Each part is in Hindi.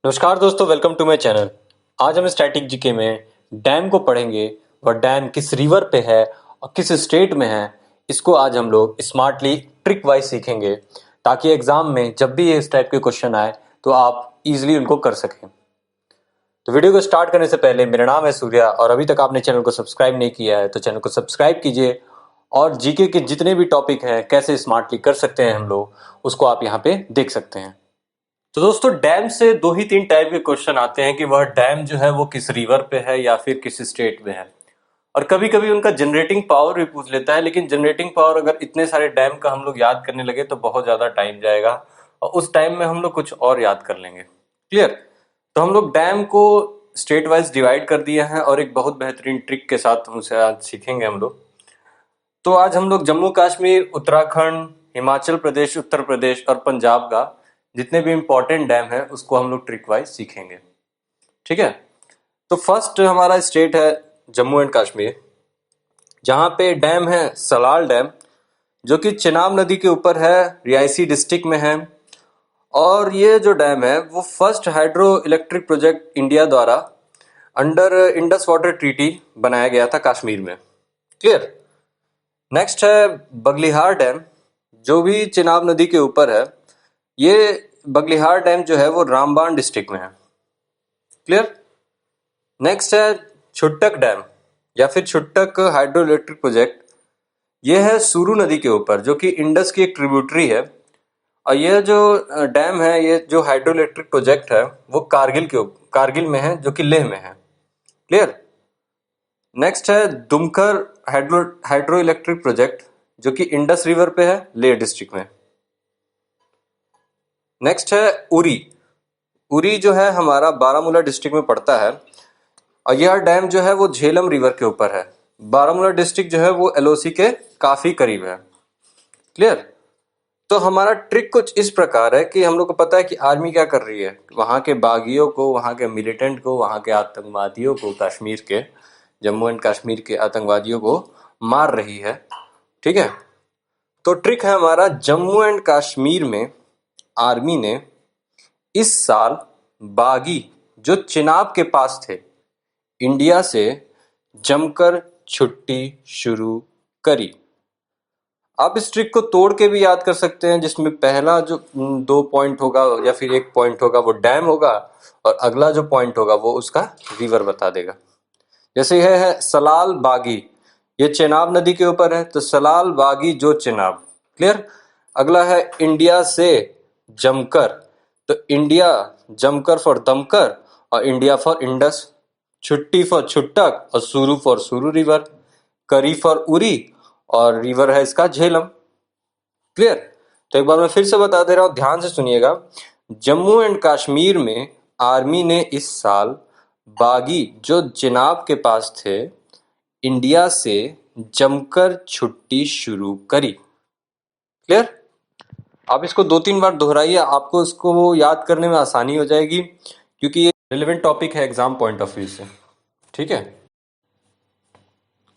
नमस्कार दोस्तों, वेलकम टू माय चैनल। आज हम स्टैटिक जीके में डैम को पढ़ेंगे। वह डैम किस रिवर पे है और किस स्टेट में है, इसको आज हम लोग स्मार्टली ट्रिक वाइज सीखेंगे, ताकि एग्जाम में जब भी इस टाइप के क्वेश्चन आए तो आप इजीली उनको कर सकें। तो वीडियो को स्टार्ट करने से पहले, मेरा नाम है सूर्या और अभी तक आपने चैनल को सब्सक्राइब नहीं किया है तो चैनल को सब्सक्राइब कीजिए और जीके के जितने भी टॉपिक हैं, कैसे स्मार्टली कर सकते हैं हम लोग, उसको आप यहाँ पे देख सकते हैं। तो दोस्तों, डैम से दो ही तीन टाइप के क्वेश्चन आते हैं कि वह डैम जो है वो किस रिवर पे है या फिर किस स्टेट में है। और कभी कभी उनका जनरेटिंग पावर भी पूछ लेता है, लेकिन जनरेटिंग पावर अगर इतने सारे डैम का हम लोग याद करने लगे तो बहुत ज़्यादा टाइम जाएगा और उस टाइम में हम लोग कुछ और याद कर लेंगे। क्लियर? तो हम लोग डैम को स्टेट वाइज डिवाइड कर दिया है और एक बहुत बेहतरीन ट्रिक के साथ उनसे आज सीखेंगे हम लोग। तो आज हम लोग जम्मू कश्मीर, उत्तराखंड, हिमाचल प्रदेश, उत्तर प्रदेश और पंजाब का जितने भी इंपॉर्टेंट डैम है उसको हम लोग ट्रिक वाइज सीखेंगे। ठीक है? तो फर्स्ट हमारा स्टेट है जम्मू एंड कश्मीर, जहाँ पे डैम है सलाल डैम, जो कि चिनाब नदी के ऊपर है, रियासी डिस्ट्रिक्ट में है। और ये जो डैम है वो first hydro electric project India द्वारा अंडर इंडस वाटर ट्रीटी बनाया गया था कश्मीर में। क्लियर? नेक्स्ट है बगलिहार डैम, जो भी चिनाब नदी के ऊपर है। ये बगलिहार डैम जो है वो रामबान डिस्ट्रिक्ट में है। क्लियर? नेक्स्ट है छुट्टक डैम या फिर छुट्टक हाइड्रो इलेक्ट्रिक प्रोजेक्ट। ये है सूरू नदी के ऊपर, जो कि इंडस की एक ट्रिब्यूटरी है। और ये जो डैम है, ये जो हाइड्रो इलेक्ट्रिक प्रोजेक्ट है, वो कारगिल में है, जो कि लेह में है। क्लियर? नेक्स्ट है दुमकर हाइड्रो इलेक्ट्रिक प्रोजेक्ट, जो कि इंडस रिवर पे है, लेह डिस्ट्रिक्ट में। नेक्स्ट है उरी। उरी जो है हमारा बारामूला डिस्ट्रिक्ट में पड़ता है और यह डैम जो है वो झेलम रिवर के ऊपर है। बारामूला डिस्ट्रिक्ट जो है वो एलओसी के काफी करीब है। क्लियर? तो हमारा ट्रिक कुछ इस प्रकार है कि हम लोग को पता है कि आर्मी क्या कर रही है, वहां के बागियों को, वहां के मिलिटेंट को, वहां के आतंकवादियों को, कश्मीर के, जम्मू एंड कश्मीर के आतंकवादियों को मार रही है। ठीक है? तो ट्रिक है हमारा, जम्मू एंड कश्मीर में आर्मी ने इस साल बागी जो चिनाब के पास थे, इंडिया से जमकर छुट्टी शुरू करी। आप इस ट्रिक को तोड़ के भी याद कर सकते हैं, जिसमें पहला जो 2 पॉइंट होगा या फिर 1 पॉइंट होगा वो डैम होगा और अगला जो पॉइंट होगा वो उसका रिवर बता देगा। जैसे यह है सलाल बागी, ये चिनाब नदी के ऊपर है, तो सलाल बागी जो चिनाब। क्लियर? अगला है इंडिया से जमकर, तो इंडिया जमकर फॉर दमकर और इंडिया फॉर इंडस, छुट्टी फॉर छुट्टक और सुरू फॉर सुरू रिवर, करी फॉर उरी और रिवर है इसका झेलम। क्लियर? तो एक बार मैं फिर से बता दे रहा हूं, ध्यान से सुनिएगा। जम्मू एंड कश्मीर में आर्मी ने इस साल बागी जो चिनाब के पास थे, इंडिया से जमकर छुट्टी शुरू करी। क्लियर? आप इसको 2-3 बार दोहराइए, आपको इसको याद करने में आसानी हो जाएगी, क्योंकि ये रिलेवेंट टॉपिक है एग्जाम पॉइंट ऑफ व्यू से। ठीक है?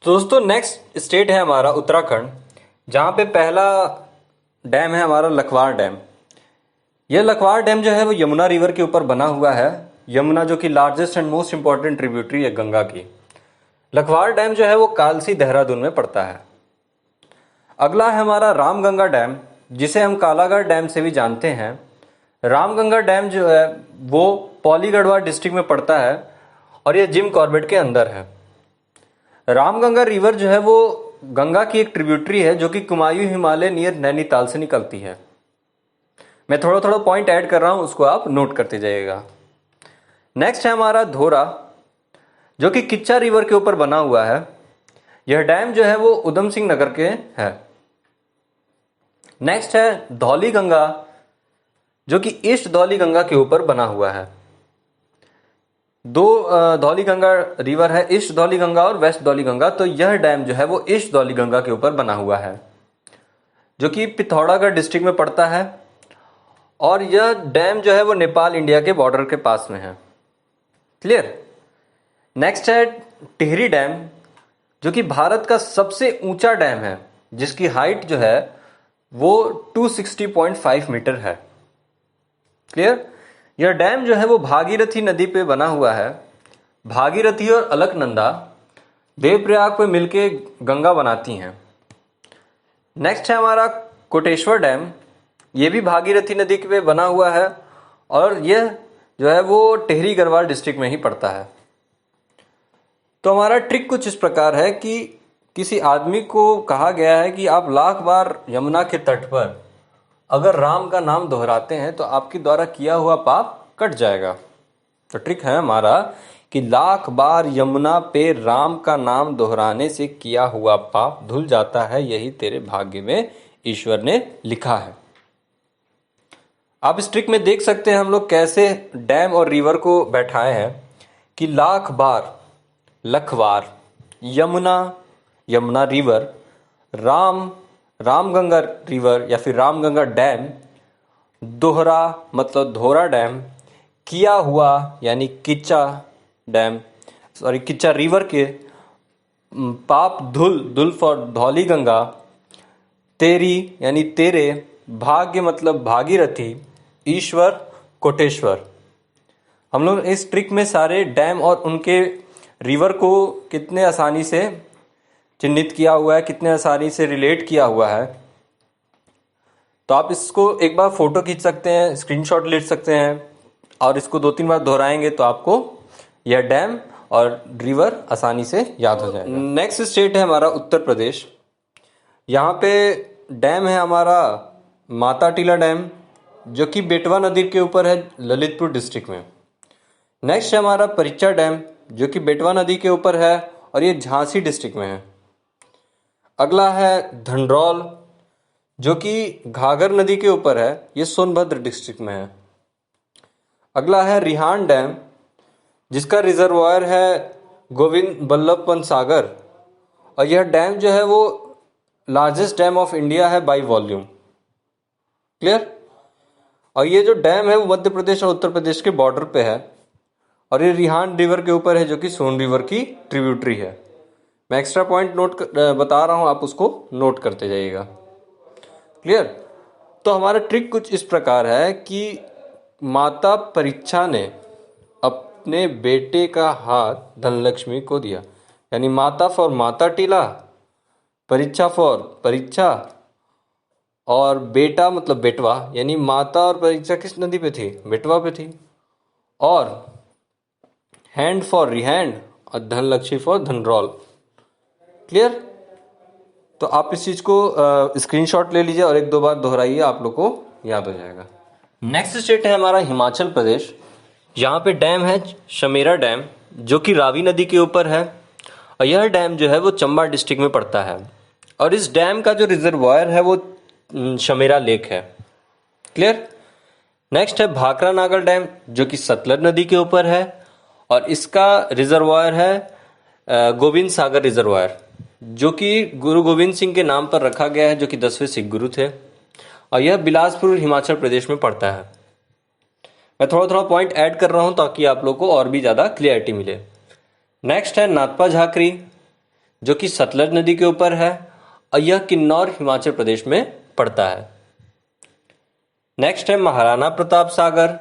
तो दोस्तों, नेक्स्ट स्टेट है हमारा उत्तराखंड, जहाँ पे पहला डैम है हमारा लखवार डैम। यह लखवार डैम जो है वो यमुना रिवर के ऊपर बना हुआ है। यमुना जो कि largest and most important tributary है गंगा की। लखवार डैम जो है वो कालसी, देहरादून में पड़ता है। अगला है हमारा रामगंगा डैम, जिसे हम कालागढ़ डैम से भी जानते हैं। रामगंगा डैम जो है वो पौली गढ़वाल डिस्ट्रिक्ट में पड़ता है और यह जिम कॉर्बेट के अंदर है। रामगंगा रिवर जो है वो गंगा की एक ट्रिब्यूटरी है, जो कि कुमायूं हिमालय नियर नैनीताल से निकलती है। मैं थोड़ा थोड़ा पॉइंट ऐड कर रहा हूं, उसको आप नोट करते जाइएगा। नेक्स्ट है हमारा धोरा, जो कि किच्चा रिवर के ऊपर बना हुआ है। यह डैम जो है वो उधम सिंह नगर के है। नेक्स्ट है धौली गंगा, जो कि ईस्ट धौली गंगा के ऊपर बना हुआ है। दो धौली गंगा रिवर है, ईस्ट धौली गंगा और वेस्ट धौली गंगा। तो यह डैम जो है वो ईस्ट धौली गंगा के ऊपर बना हुआ है, जो कि पिथौरागढ़ डिस्ट्रिक्ट में पड़ता है। और यह डैम जो है वो नेपाल इंडिया के बॉर्डर के पास में है। क्लियर? नेक्स्ट है टिहरी डैम, जो कि भारत का सबसे ऊंचा डैम है, जिसकी हाइट जो है वो 260.5 मीटर है। क्लियर? यह डैम जो है वो भागीरथी नदी पे बना हुआ है। भागीरथी और अलकनंदा देवप्रयाग पे मिलके गंगा बनाती हैं। नेक्स्ट है हमारा कोटेश्वर डैम। ये भी भागीरथी नदी पे बना हुआ है और यह जो है वो टिहरी गढ़वाल डिस्ट्रिक्ट में ही पड़ता है। तो हमारा ट्रिक कुछ इस प्रकार है कि किसी आदमी को कहा गया है कि आप लाख बार यमुना के तट पर अगर राम का नाम दोहराते हैं तो आपके द्वारा किया हुआ पाप कट जाएगा। तो ट्रिक है हमारा कि लाख बार यमुना पे राम का नाम दोहराने से किया हुआ पाप धुल जाता है, यही तेरे भाग्य में ईश्वर ने लिखा है। आप इस ट्रिक में देख सकते हैं हम लोग कैसे डैम और रिवर को बैठाए हैं कि लाख बार, लखवार, यमुना, यमुना रिवर, रामगंगा रिवर या फिर रामगंगा डैम, दोहरा मतलब धोरा डैम, किया हुआ यानी किच्चा डैम, किच्चा रिवर के, पाप धुल फॉर धौली गंगा, तेरी यानी तेरे, भाग्य मतलब भागीरथी, ईश्वर कोटेश्वर। हम लोग इस ट्रिक में सारे डैम और उनके रिवर को कितने आसानी से चिन्हित किया हुआ है, कितने आसानी से रिलेट किया हुआ है। तो आप इसको एक बार फोटो खींच सकते हैं, स्क्रीनशॉट ले सकते हैं और इसको 2-3 बार दोहराएंगे तो आपको यह डैम और रिवर आसानी से याद हो जाएगा। नेक्स्ट स्टेट है हमारा उत्तर प्रदेश। यहाँ पे डैम है हमारा माता टीला डैम, जो कि बेटवा नदी के ऊपर है ललितपुर डिस्ट्रिक्ट में। नेक्स्ट है हमारा परिचा डैम, जो कि बेटवा नदी के ऊपर है और ये झांसी डिस्ट्रिक्ट में है। अगला है धनरौल, जो कि घाघर नदी के ऊपर है, ये सोनभद्र डिस्ट्रिक्ट में है। अगला है रिहांड डैम, जिसका रिजर्वायर है गोविंद बल्लभ पंत सागर, और यह डैम जो है वो लार्जेस्ट डैम ऑफ इंडिया है बाई वॉल्यूम। क्लियर? और ये जो डैम है वो मध्य प्रदेश और उत्तर प्रदेश के बॉर्डर पे है और ये रिहांड रिवर के ऊपर है, जो कि सोन रिवर की ट्रिब्यूटरी है। मैं एक्स्ट्रा पॉइंट बता रहा हूँ, आप उसको नोट करते जाइएगा। क्लियर? तो हमारा ट्रिक कुछ इस प्रकार है कि माता परीक्षा ने अपने बेटे का हाथ धनलक्ष्मी को दिया, यानी माता फॉर माता टीला, परीक्षा फॉर परीक्षा, और बेटा मतलब बेटवा, यानी माता और परीक्षा किस नदी पे थी? बेटवा पे थी। और हैंड फॉर रिहैंड और धनलक्ष्मी फॉर धनरौल। क्लियर? तो आप इस चीज को स्क्रीनशॉट ले लीजिए और 1-2 बार दोहराइए, आप लोग को याद हो जाएगा। नेक्स्ट स्टेट है हमारा हिमाचल प्रदेश। यहाँ पे डैम है शमेरा डैम, जो कि रावी नदी के ऊपर है और यह डैम जो है वो चंबा डिस्ट्रिक्ट में पड़ता है और इस डैम का जो रिजर्वायर है वो शमेरा लेक है। क्लियर? नेक्स्ट है भाखरा नागल डैम, जो कि सतलज नदी के ऊपर है और इसका रिजर्वायर है गोविंद सागर रिजर्वायर, जो कि गुरु गोविंद सिंह के नाम पर रखा गया है, जो कि 10वें सिख गुरु थे और यह बिलासपुर हिमाचल प्रदेश में पड़ता है। मैं थोड़ा पॉइंट ऐड कर रहा हूं ताकि आप लोग को और भी ज़्यादा क्लियरिटी मिले। नेक्स्ट है नाथपा झाकरी, जो कि सतलज नदी के ऊपर है और यह किन्नौर हिमाचल प्रदेश में पड़ता है। नेक्स्ट है महाराणा प्रताप सागर,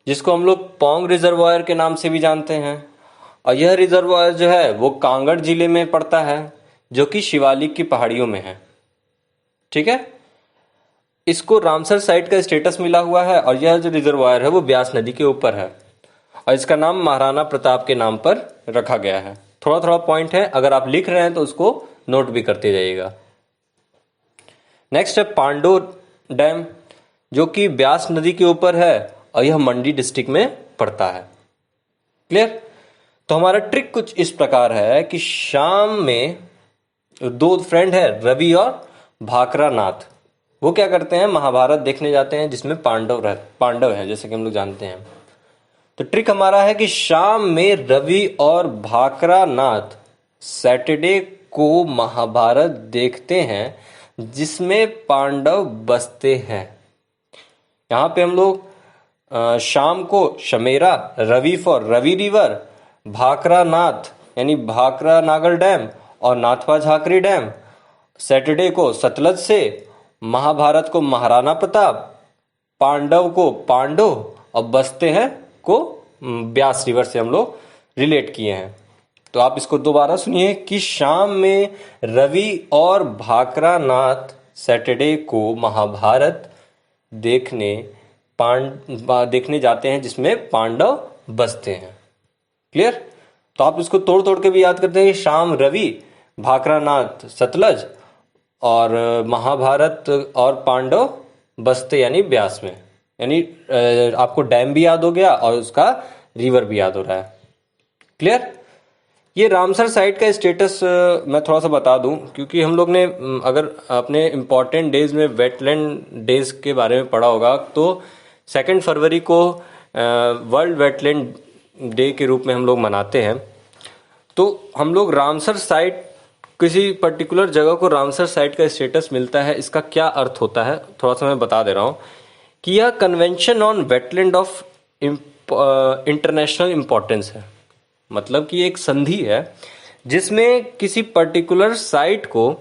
जिसको हम लोग पौंग रिजर्वायर के नाम से भी जानते हैं और यह रिजर्वायर जो है वो कांगड़ जिले में पड़ता है, जो कि शिवालिक की पहाड़ियों में है। ठीक है? इसको रामसर साइट का स्टेटस मिला हुआ है और यह जो रिजर्वायर है वो ब्यास नदी के ऊपर है और इसका नाम महाराणा प्रताप के नाम पर रखा गया है। थोड़ा पॉइंट है, अगर आप लिख रहे हैं तो उसको नोट भी करते जाइएगा। नेक्स्ट है पांडो डैम, जो कि ब्यास नदी के ऊपर है और यह मंडी डिस्ट्रिक्ट में पड़ता है। क्लियर? तो हमारा ट्रिक कुछ इस प्रकार है कि शाम में 2 फ्रेंड है रवि और भाकरा नाथ, वो क्या करते हैं, महाभारत देखने जाते हैं जिसमें पांडव है, जैसे कि हम लोग जानते हैं। तो ट्रिक हमारा है कि शाम में रवि और भाकरा नाथ सैटरडे को महाभारत देखते हैं जिसमें पांडव बसते हैं। यहाँ पे हम लोग शाम को शमेरा, रवि फॉर रवि रिवर, भाकरा नाथ यानी भाकरा नागल डैम और नाथपा झाकरी डैम, सैटरडे को सतलज से, महाभारत को महाराणा प्रताप, पांडव को पांडव और बस्ते हैं को ब्यास रिवर से हम लोग रिलेट किए हैं। तो आप इसको दोबारा सुनिए कि शाम में रवि और भाकरानाथ सैटरडे को महाभारत देखने देखने जाते हैं जिसमें पांडव बसते हैं। क्लियर? तो आप इसको तोड़ तोड़ के भी याद करते हैं। शाम रवि, भाकरानाथ सतलज और महाभारत और पांडव बसते यानी ब्यास में, यानी आपको डैम भी याद हो गया और उसका रिवर भी याद हो रहा है। क्लियर? ये रामसर साइट का स्टेटस मैं थोड़ा सा बता दूं, क्योंकि हम लोग ने अगर अपने इम्पॉर्टेंट डेज में वेटलैंड डेज के बारे में पढ़ा होगा तो 2 फरवरी को वर्ल्ड वेटलैंड डे के रूप में हम लोग मनाते हैं। तो हम लोग रामसर साइट, किसी पर्टिकुलर जगह को रामसर साइट का स्टेटस मिलता है, इसका क्या अर्थ होता है थोड़ा सा मैं बता दे रहा हूँ कि यह convention on wetland of international importance है। मतलब कि एक संधि है जिसमें किसी पर्टिकुलर साइट को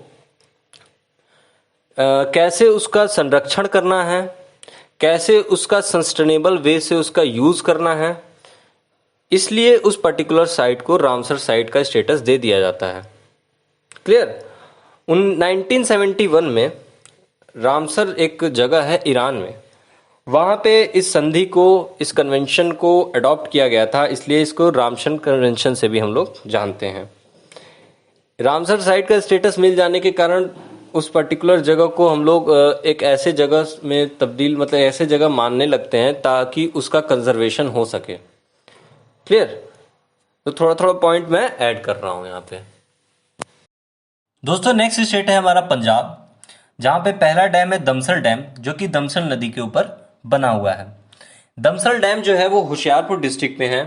कैसे उसका संरक्षण करना है, कैसे उसका सस्टेनेबल वे से उसका यूज करना है, इसलिए उस पर्टिकुलर साइट को रामसर साइट का स्टेटस दे दिया जाता है। क्लियर? 1971 में रामसर एक जगह है ईरान में, वहाँ पे इस संधि को, इस कन्वेंशन को अडॉप्ट किया गया था, इसलिए इसको रामसर कन्वेंशन से भी हम लोग जानते हैं। रामसर साइट का स्टेटस मिल जाने के कारण उस पर्टिकुलर जगह को हम लोग एक ऐसे जगह में तब्दील, मतलब ऐसे जगह मानने लगते हैं ताकि उसका कंजर्वेशन हो सके। क्लियर? तो थोड़ा थोड़ा पॉइंट मैं ऐड कर रहा हूँ यहाँ पे। दोस्तों नेक्स्ट स्टेट है हमारा पंजाब, जहाँ पे पहला डैम है दमसल डैम, जो कि दमसल नदी के ऊपर बना हुआ है। दमसल डैम जो है वो होशियारपुर डिस्ट्रिक्ट में है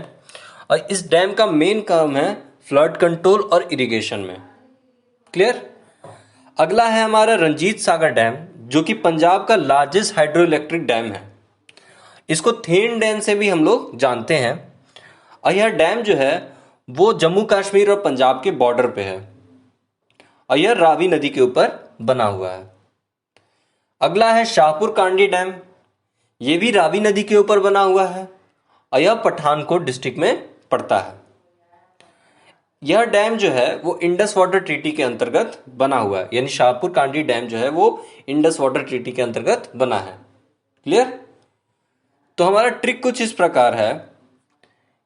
और इस डैम का मेन काम है फ्लड कंट्रोल और इरिगेशन में। क्लियर? अगला है हमारा रंजीत सागर डैम, जो कि पंजाब का लार्जेस्ट हाइड्रो इलेक्ट्रिक डैम है। इसको थेन डैम से भी हम लोग जानते हैं और यह डैम जो है वो जम्मू कश्मीर और पंजाब के बॉर्डर पे है और यह रावी नदी के ऊपर बना हुआ है। अगला है शाहपुर कांडी डैम, ये भी रावी नदी के ऊपर बना हुआ है और यह पठानकोट डिस्ट्रिक्ट में पड़ता है। यह डैम जो है वो इंडस वाटर ट्रीटी के अंतर्गत बना हुआ है, यानी शाहपुर कांडी डैम जो है वो इंडस वाटर ट्रीटी के अंतर्गत बना है। क्लियर? तो हमारा ट्रिक कुछ इस प्रकार है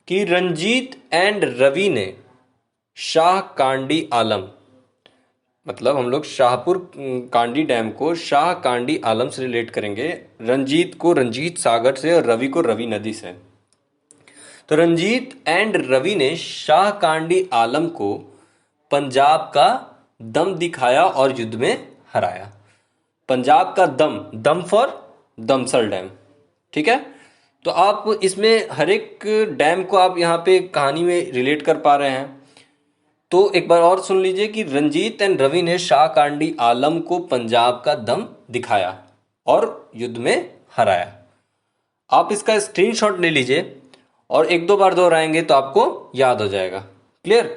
कि रंजीत एंड रवि ने शाह कांडी आलम, मतलब हम लोग शाहपुर कांडी डैम को शाह कांडी आलम से रिलेट करेंगे, रंजीत को रंजीत सागर से और रवि को रवि नदी से। तो रंजीत एंड रवि ने शाह कांडी आलम को पंजाब का दम दिखाया और युद्ध में हराया। पंजाब का दम, दम फॉर दमसल डैम। ठीक है? तो आप इसमें हर एक डैम को आप यहाँ पे कहानी में रिलेट कर पा रहे हैं। तो एक बार और सुन लीजिए कि रंजीत एंड रवि ने शाह कांडी आलम को पंजाब का दम दिखाया और युद्ध में हराया। आप इसका स्क्रीनशॉट ले लीजिए और 1-2 बार दोहराएंगे तो आपको याद हो जाएगा। क्लियर?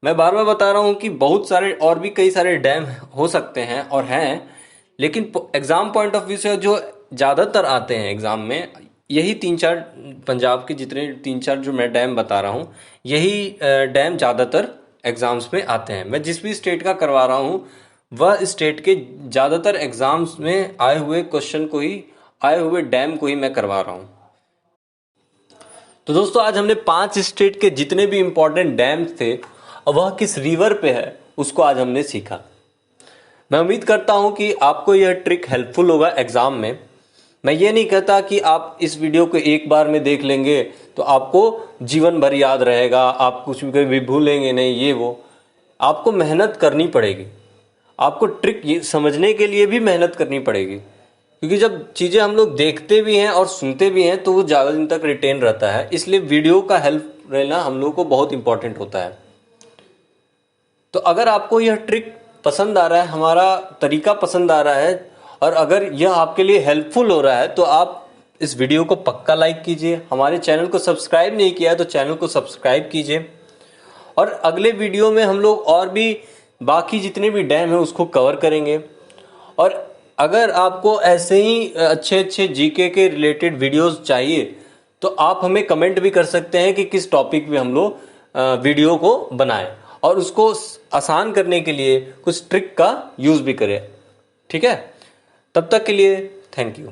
मैं बार बार बता रहा हूं कि बहुत सारे और भी कई सारे डैम हो सकते हैं और हैं, लेकिन एग्जाम पॉइंट ऑफ व्यू से जो ज़्यादातर आते हैं एग्जाम में, यही 3-4 पंजाब के जितने 3-4 जो मैं डैम बता रहा हूँ, यही डैम ज़्यादातर एग्जाम्स में आते हैं। मैं जिस भी स्टेट का करवा रहा हूँ वह स्टेट के ज़्यादातर एग्जाम्स में आए हुए क्वेश्चन को ही, आए हुए डैम को ही मैं करवा रहा हूँ। तो दोस्तों आज हमने 5 स्टेट के जितने भी इंपॉर्टेंट डैम्स थे और वह किस रिवर पे है उसको आज हमने सीखा। मैं उम्मीद करता हूं कि आपको यह ट्रिक हेल्पफुल होगा एग्जाम में। मैं ये नहीं कहता कि आप इस वीडियो को एक बार में देख लेंगे तो आपको जीवन भर याद रहेगा, आप कुछ भी भूलेंगे नहीं, ये वो। आपको मेहनत करनी पड़ेगी, आपको ट्रिक ये समझने के लिए भी मेहनत करनी पड़ेगी, क्योंकि जब चीज़ें हम लोग देखते भी हैं और सुनते भी हैं तो वो ज़्यादा दिन तक रिटेन रहता है। इसलिए वीडियो का हेल्प रहना हम लोग को बहुत इंपॉर्टेंट होता है। तो अगर आपको यह ट्रिक पसंद आ रहा है, हमारा तरीका पसंद आ रहा है और अगर यह आपके लिए हेल्पफुल हो रहा है तो आप इस वीडियो को पक्का लाइक कीजिए। हमारे चैनल को सब्सक्राइब नहीं किया है तो चैनल को सब्सक्राइब कीजिए। और अगले वीडियो में हम लोग और भी बाकी जितने भी डैम हैं उसको कवर करेंगे। और अगर आपको ऐसे ही अच्छे अच्छे जीके के रिलेटेड वीडियोस चाहिए तो आप हमें कमेंट भी कर सकते हैं कि किस टॉपिक पे हम लोग वीडियो को बनाएं, और उसको आसान करने के लिए कुछ ट्रिक का यूज भी करें। ठीक है, तब तक के लिए थैंक यू।